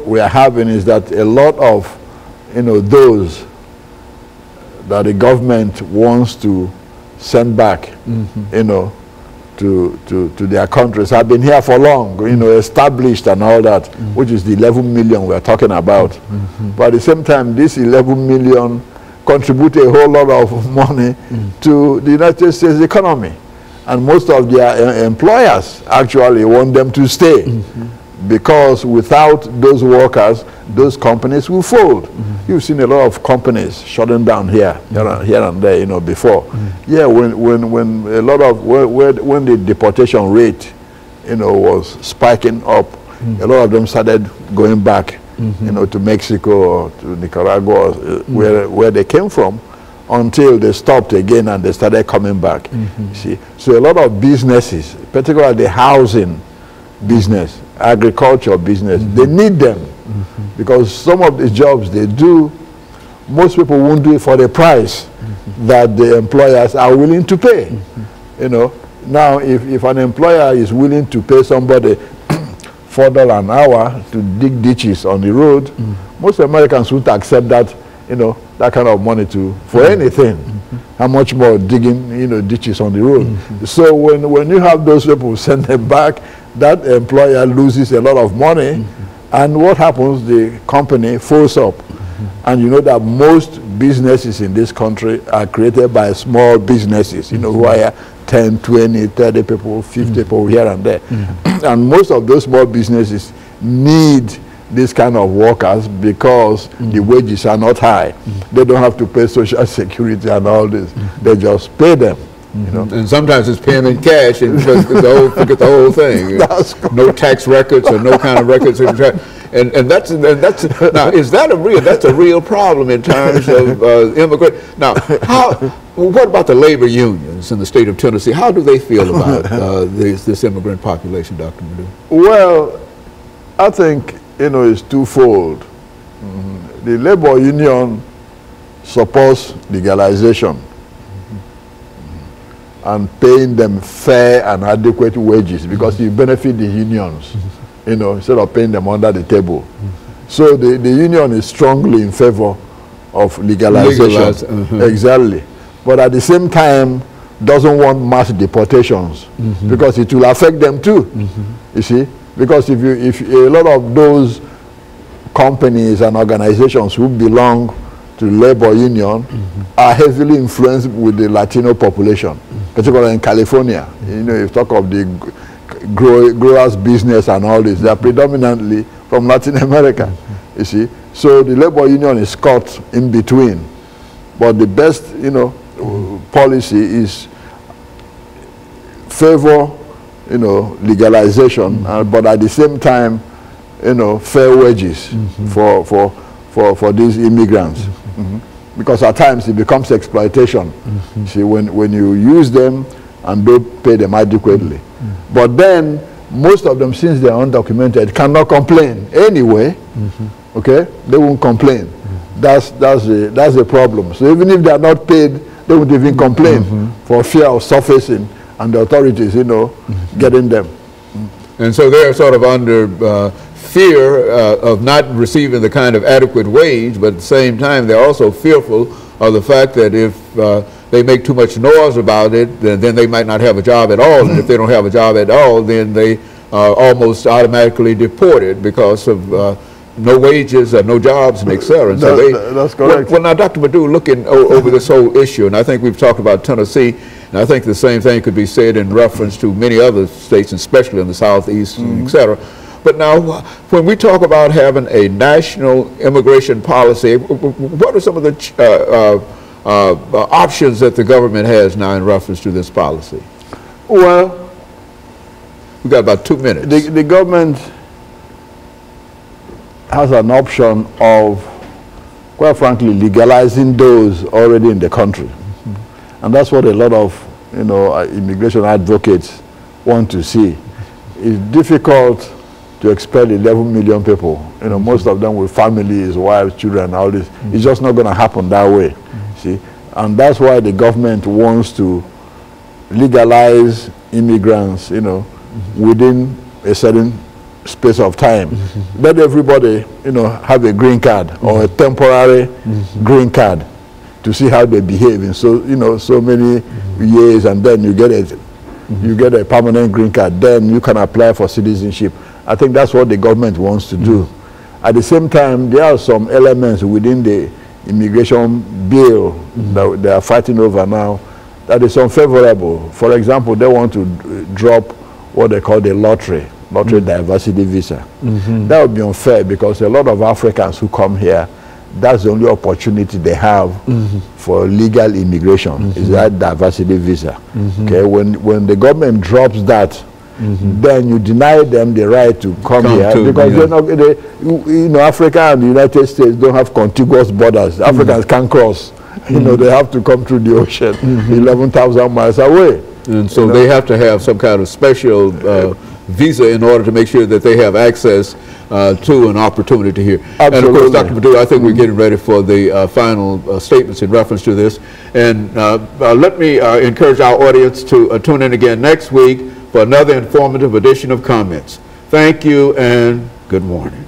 we are having is that a lot of, those that the government wants to send back, to their countries have been here for long, established and all that, which is the 11 million we're talking about. But at the same time, this 11 million contribute a whole lot of money to the United States economy. And most of their employers actually want them to stay, because without those workers, those companies will fold. You've seen a lot of companies shutting down here and there, before. Yeah, when a lot of when the deportation rate, was spiking up, a lot of them started going back, to Mexico or to Nicaragua, where they came from, until they stopped again and they started coming back. You see, so a lot of businesses, particularly the housing business, agriculture business, they need them, because some of the jobs they do, most people won't do it for the price that the employers are willing to pay. Now if an employer is willing to pay somebody $4 an hour to dig ditches on the road, most Americans won't accept that, that kind of money for anything. How much more digging, ditches on the road? So when you have those people send them back, that employer loses a lot of money, and what happens? The company folds up. And you know that most businesses in this country are created by small businesses, who hire 10, 20, 30 people, 50 people here and there. And most of those small businesses need this kind of workers because the wages are not high. They don't have to pay social security and all this. They just pay them. And sometimes it's paying in cash and just forget the whole thing. No tax records or no kind of records. And that's now, is that that's a real problem in terms of immigrant. Now, what about the labor unions in the state of Tennessee? How do they feel about this immigrant population, Dr. LMadu? Well, I think, it's twofold. The labor union supports legalization and paying them fair and adequate wages, because you benefit the unions, instead of paying them under the table. So the union is strongly in favor of legalization. Exactly. But at the same time, doesn't want mass deportations, because it will affect them too. You see, because if a lot of those companies and organizations who belong to labor union are heavily influenced with the Latino population, particularly in California. You talk of the growers business and all this, they are predominantly from Latin America, you see. So the labor union is caught in between. But the best, policy is favor, legalization, but at the same time, fair wages for these immigrants. Because at times it becomes exploitation. See, when you use them and don't pay them adequately. But then most of them, since they're undocumented, cannot complain anyway. Okay, they won't complain. That's the problem. So even if they are not paid, they won't even complain for fear of surfacing and the authorities, getting them. And so they're sort of under fear of not receiving the kind of adequate wage, but at the same time they're also fearful of the fact that if they make too much noise about it, then they might not have a job at all. And if they don't have a job at all, then they are almost automatically deported because of no wages, no jobs, and etc. So that's correct. Well, now, Dr. LMadu, looking over this whole issue, and I think we've talked about Tennessee, and I think the same thing could be said in reference to many other states, especially in the Southeast, etc. But now, when we talk about having a national immigration policy, what are some of the options that the government has now in reference to this policy? Well, we've got about 2 minutes. The government has an option of, quite frankly, legalizing those already in the country. And that's what a lot of, immigration advocates want to see. It's difficult to expel 11 million people, most of them with families, wives, children, all this. It's just not going to happen that way, see? And that's why the government wants to legalize immigrants, within a certain space of time. Let everybody, you know, have a green card or a temporary green card to see how they behave in so, you know, so many years, and then you get a permanent green card. Then you can apply for citizenship. I think that's what the government wants to do. At the same time, there are some elements within the immigration bill that they are fighting over now that is unfavorable. For example, they want to drop what they call the lottery diversity visa. That would be unfair because a lot of Africans who come here, that's the only opportunity they have for legal immigration is that diversity visa. Okay, when the government drops that, then you deny them the right to come here because they're not, you know, Africa and the United States don't have contiguous borders. Africans can't cross. You know, they have to come through the ocean 11,000 miles away. And so they have to have some kind of special visa in order to make sure that they have access to an opportunity here. Absolutely. And of course, Dr. Madu, I think we're getting ready for the final statements in reference to this. And let me encourage our audience to tune in again next week for another informative edition of Comments. Thank you and good morning.